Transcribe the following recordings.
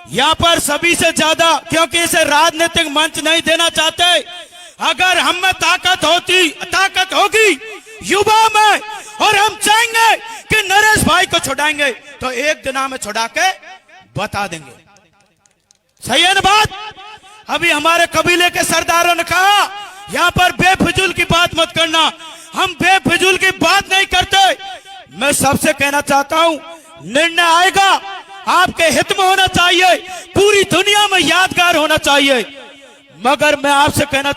यहाँ पर सभी से ज्यादा, क्योंकि इसे राजनीतिक मंच नहीं देना चाहते, अगर हम में ताकत होगी युवा में, और हम चाहेंगे कि नरेश भाई को छुड़ाएंगे तो एक दिन में छुड़ा के बता देंगे। सही है ना बात? अभी हमारे कबीले के सरदारों ने कहा यहाँ पर बेफिजूल की बात मत करना, हम बेफिजूल की बात नहीं करते। मैं सबसे कहना चाहता हूँ, निर्णय आएगा आपके हित में होना चाहिए, पूरी दुनिया में यादगार होना चाहिए। मगर मैं आपसे कहना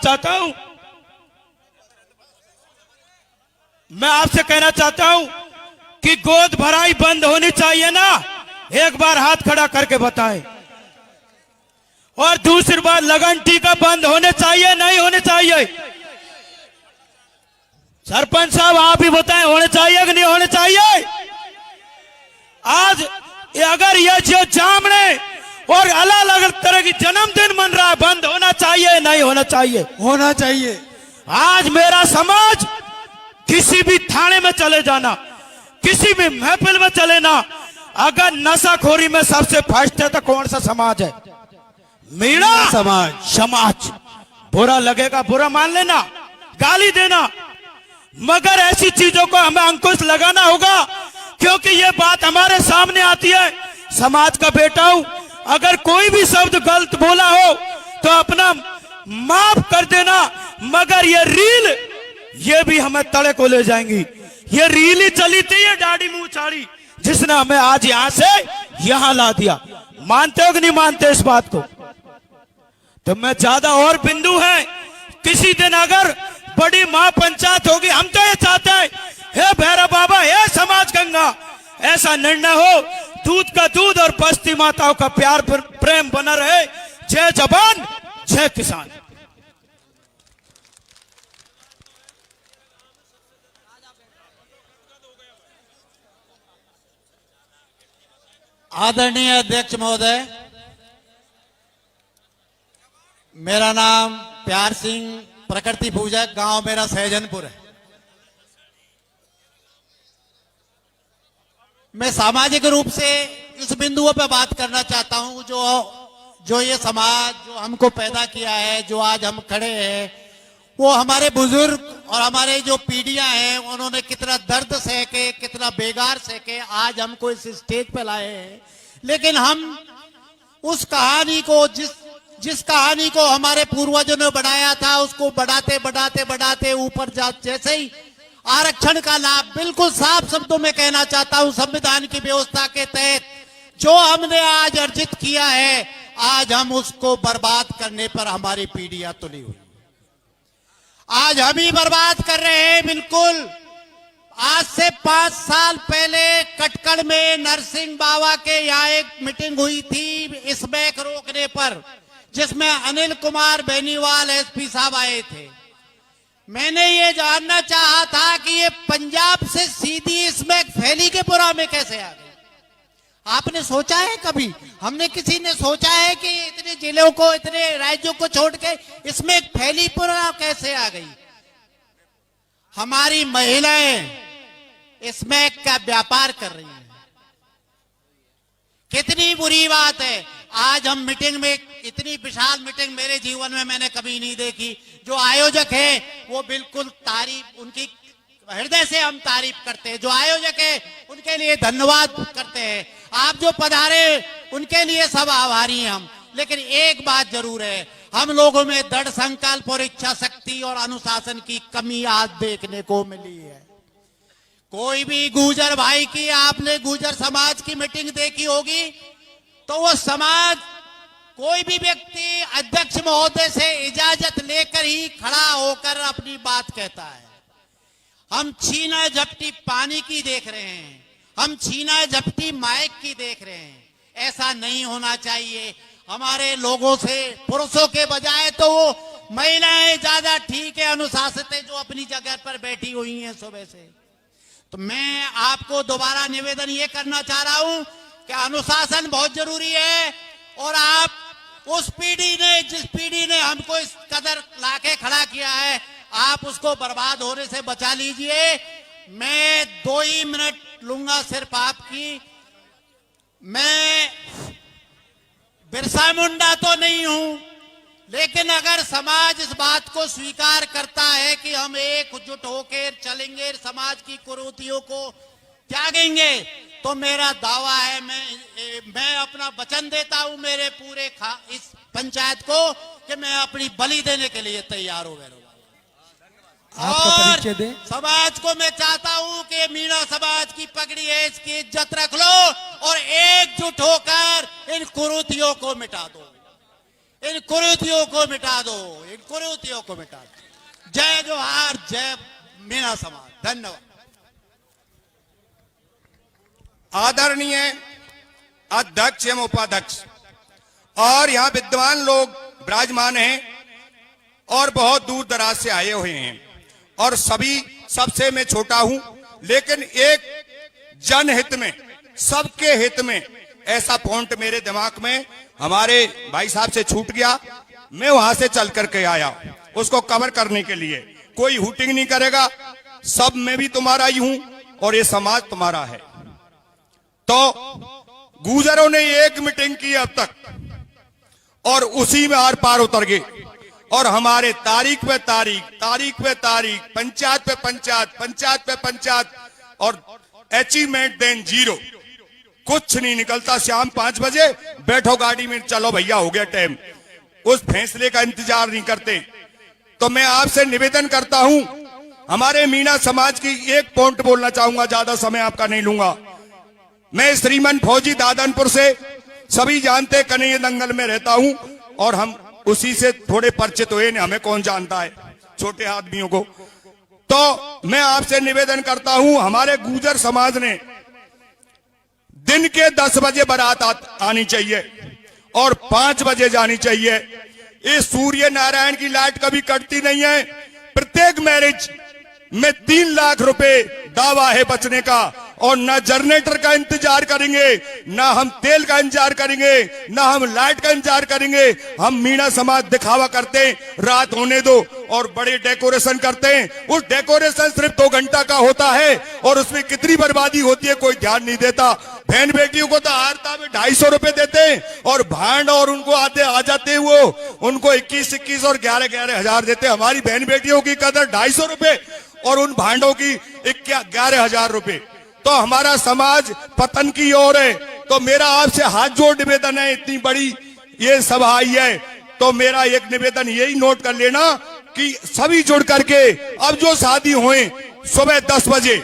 चाहता हूं कि गोद भराई बंद होनी चाहिए ना, एक बार हाथ खड़ा करके बताएं। और दूसरी बात, लगन टीका बंद होने चाहिए नहीं होने चाहिए? सरपंच साहब आप ही बताएं, होने चाहिए कि नहीं होने चाहिए? आज अगर ये जो जामने और अलग अलग तरह की जन्मदिन मन रहा है, बंद होना चाहिए नहीं होना चाहिए? होना चाहिए। आज मेरा समाज किसी भी थाने में चले जाना, किसी भी महफिल में चले ना, अगर नशाखोरी में सबसे फर्स्ट है तो कौन सा समाज है? मीणा समाज। बुरा लगेगा, बुरा मान लेना, गाली देना, मगर ऐसी चीजों को हमें अंकुश लगाना होगा, क्योंकि ये बात हमारे सामने आती है। समाज का बेटा हूं, अगर कोई भी शब्द गलत बोला हो तो अपना माफ कर देना, मगर ये रील ये भी हमें तड़े को ले जाएंगी। ये रील ही चली थी, ये दाढ़ी मुंह चाड़ी, जिसने हमें आज यहां से यहां ला दिया। मानते हो कि नहीं मानते इस बात को? तो मैं ज्यादा और बिंदु है, किसी दिन अगर बड़ी महापंचायत होगी, हम तो ये चाहते हैं, हे भैरव बाबा, हे समाज गंगा, ऐसा निर्णय हो, दूध का दूध और बस्ती माताओं का प्यार प्रेम बना रहे। जय जवान जय किसान। आदरणीय अध्यक्ष महोदय, मेरा नाम प्यार सिंह प्रकृति पूजक, गांव मेरा सहजनपुर है। मैं सामाजिक रूप से इस बिंदुओं पर बात करना चाहता हूं, जो ये समाज जो हमको पैदा किया है, जो आज हम खड़े हैं, वो हमारे बुजुर्ग और हमारे जो पीढ़ियां हैं, उन्होंने कितना दर्द सह के, कितना बेगार सह के आज हमको इस स्टेज पे लाए हैं। लेकिन हम उस कहानी को, जिस कहानी को हमारे पूर्वजों ने बनाया था, उसको बढ़ाते ऊपर जैसे ही आरक्षण का लाभ, बिल्कुल साफ शब्दों में कहना चाहता हूं, संविधान की व्यवस्था के तहत जो हमने आज अर्जित किया है, आज हम उसको बर्बाद करने पर हमारी पीढ़ियां तुली हुई। आज हम ही बर्बाद कर रहे हैं। बिल्कुल आज से 5 साल पहले कटकड़ में नरसिंह बाबा के यहाँ एक मीटिंग हुई थी स्मैक रोकने पर, जिसमें अनिल कुमार बेनीवाल एसपी साहब आए थे। मैंने ये जानना चाहा था कि ये पंजाब से सीधी स्मैक फैली के पुरा में कैसे आ गई? आपने सोचा है कभी? हमने किसी ने सोचा है कि इतने जिलों को, इतने राज्यों को छोड़ के इसमें फैली पुरा कैसे आ गई? हमारी महिलाएं स्मैक का व्यापार कर रही हैं। कितनी बुरी बात है। आज हम मीटिंग में, इतनी विशाल मीटिंग मेरे जीवन में मैंने कभी नहीं देखी। जो आयोजक है वो बिल्कुल तारीफ, उनकी हृदय से हम तारीफ करते हैं। जो आयोजक है उनके लिए धन्यवाद करते हैं। आप जो पधारे उनके लिए सब आभारी हैं हम। लेकिन एक बात जरूर है, हम लोगों में दृढ़ संकल्प और इच्छा शक्ति और अनुशासन की कमी आज देखने को मिली है। कोई भी गुर्जर भाई की, आपने गुर्जर समाज की मीटिंग देखी होगी, तो वो समाज, कोई भी व्यक्ति अध्यक्ष महोदय से इजाजत लेकर ही खड़ा होकर अपनी बात कहता है। हम छीना झपटी पानी की देख रहे हैं, हम छीना झपटी माइक की देख रहे हैं। ऐसा नहीं होना चाहिए। हमारे लोगों से, पुरुषों के बजाय तो वो महिलाएं ज्यादा ठीक है, अनुशासित है, जो अपनी जगह पर बैठी हुई हैं सुबह से। तो मैं आपको दोबारा निवेदन ये करना चाह रहा हूं कि अनुशासन बहुत जरूरी है। और आप उस पीढ़ी ने, जिस पीढ़ी ने हमको इस कदर लाके खड़ा किया है, आप उसको बर्बाद होने से बचा लीजिए। मैं 2 ही मिनट लूंगा सिर्फ आपकी। मैं बिरसा मुंडा तो नहीं हूं, लेकिन अगर समाज इस बात को स्वीकार करता है कि हम एकजुट होकर चलेंगे, समाज की कुरीतियों को त्यागेंगे, तो मेरा दावा है, मैं अपना वचन देता हूं मेरे पूरे इस पंचायत को कि मैं अपनी बलि देने के लिए तैयार हूं। और समाज को मैं चाहता हूं कि मीणा समाज की पगड़ी है, इसकी इज्जत रख लो और एकजुट होकर इन कुरीतियों को मिटा दो, इन कुरीतियों को मिटा दो, इन कुरीतियों को मिटा दो। जय जोहार, जय मीणा समाज। धन्यवाद। आदरणीय अध्यक्ष एवं उपाध्यक्ष और यहाँ विद्वान लोग विराजमान हैं और बहुत दूर दराज से आए हुए हैं, और सभी सबसे मैं छोटा हूं, लेकिन एक जनहित में, सबके हित में ऐसा पॉइंट मेरे दिमाग में हमारे भाई साहब से छूट गया, मैं वहां से चल करके आया उसको कवर करने के लिए। कोई हुटिंग नहीं करेगा, सब मैं भी तुम्हारा ही हूं और ये समाज तुम्हारा है। तो गुजरों ने एक मीटिंग की अब तक और उसी में आर पार उतर गए, और हमारे तारीख पे तारीख, तारीख पे तारीख, पंचायत पे पंचायत, पंचायत पे पंचायत, और अचीवमेंट देन जीरो, कुछ नहीं निकलता। शाम 5 बजे बैठो गाड़ी में, चलो भैया हो गया टाइम, उस फैसले का इंतजार नहीं करते। तो मैं आपसे निवेदन करता हूं, हमारे मीणा समाज की एक पॉइंट बोलना चाहूंगा, ज्यादा समय आपका नहीं लूंगा। मैं श्रीमन फौजी दादनपुर से, सभी जानते कन्हैया दंगल में रहता हूं और हम उसी से थोड़े परिचित हुए, हमें कौन जानता है छोटे आदमियों को। तो मैं आपसे निवेदन करता हूं, हमारे गुर्जर समाज ने दिन के 10 बजे बारात आनी चाहिए और 5 बजे जानी चाहिए। इस सूर्य नारायण की लाइट कभी कटती नहीं है। प्रत्येक मैरिज में 3 लाख रुपए दावा है बचने का, और न जनरेटर का इंतजार करेंगे, न हम तेल का इंतजार करेंगे, न हम लाइट का इंतजार करेंगे। हम मीणा समाज दिखावा करते हैं, रात होने दो, और बड़े डेकोरेशन करते हैं। उस डेकोरेशन सिर्फ 2 घंटा का होता है और उसमें कितनी बर्बादी होती है कोई ध्यान नहीं देता। बहन बेटियों को तो आरता में 250 रुपए देते हैं, और भांड और उनको आते आ जाते हैं, वो उनको 21-21 और 11-11 हजार देते हैं। हमारी बहन बेटियों की कदर 250 रुपए और उन भांडों की 11 हजार रुपए। तो हमारा समाज पतन की ओर है। तो मेरा आपसे हाथ जोड़ निवेदन है, इतनी बड़ी ये सभा आई है, तो मेरा एक निवेदन यही नोट कर लेना कि सभी जुड़ करके अब जो शादी हुए सुबह 10 बजे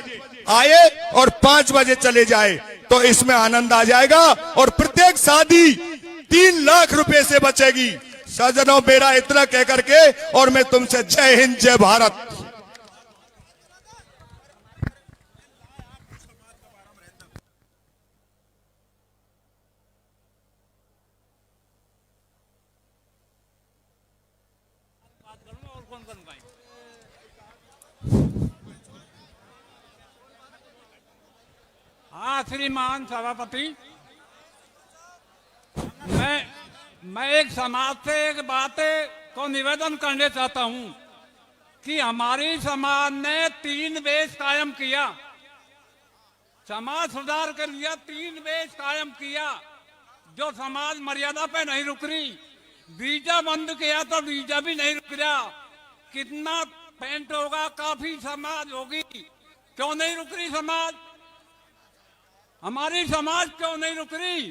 आए और 5 बजे चले जाए, तो इसमें आनंद आ जाएगा और प्रत्येक शादी 3 लाख रुपए से बचेगी। सज्जनों, मेरा इतना कह करके और मैं तुमसे जय हिंद, जय भारत। हाँ, श्रीमान सभापति, मैं एक समाज से एक बात को निवेदन करने चाहता हूं कि हमारी समाज ने 3 बेस कायम किया, समाज सुधार के लिए 3 बेस कायम किया, जो समाज मर्यादा पे नहीं रुक रही। वीजा बंद किया तो वीजा भी नहीं रुक रहा। कितना पेंट होगा, काफी समाज होगी, क्यों नहीं रुक रही समाज? हमारी समाज क्यों नहीं रुक रही?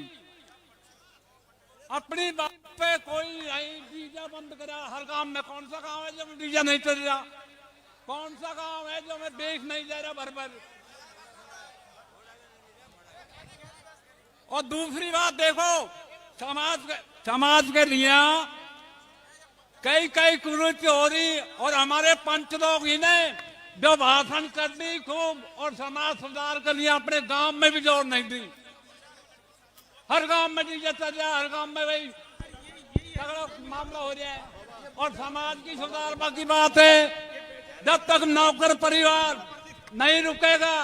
अपनी बात पे कोई नहीं, वीजा बंद करा। हर गांव में कौन सा गांव है जो में वीजा नहीं चल रहा? कौन सा गांव है जो में देश नहीं जा रहा भर? और दूसरी बात देखो, समाज के लिए कई कुरीति हो रही, और हमारे पंच लोग इन्हें जो भाषण कर दी खूब, और समाज सुधार के लिए अपने गांव में भी जोर नहीं दी। हर गांव में डीजे चल रहा है, हर गांव में वही झगड़ा मामला हो रहा है। और समाज की सुधार बाकी बात है, जब तक नौकर परिवार नहीं रुकेगा,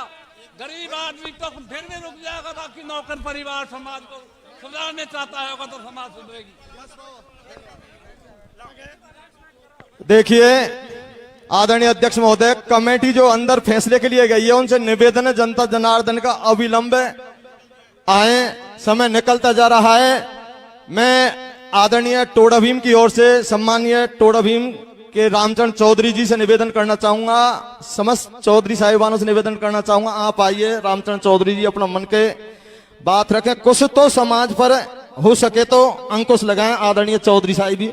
गरीब आदमी तो फिर भी रुक जाएगा। बाकी नौकर परिवार समाज को सुधारने चाहता होगा तो समाज सुधरेगी। देखिए आदरणीय अध्यक्ष महोदय, कमेटी जो अंदर फैसले के लिए गई है उनसे निवेदन है जनता जनार्दन का अविलंब आए, समय निकलता जा रहा है। मैं आदरणीय टोडा भीम की ओर से सम्मानीय टोडा भीम के रामचंद्र चौधरी जी से निवेदन करना चाहूंगा, समस्त चौधरी साहिबानों से निवेदन करना चाहूंगा, आप आइए रामचंद्र चौधरी जी, अपना मन के बात रखें, कुछ तो समाज पर हो सके तो अंकुश लगाएं। आदरणीय चौधरी साहिब जी।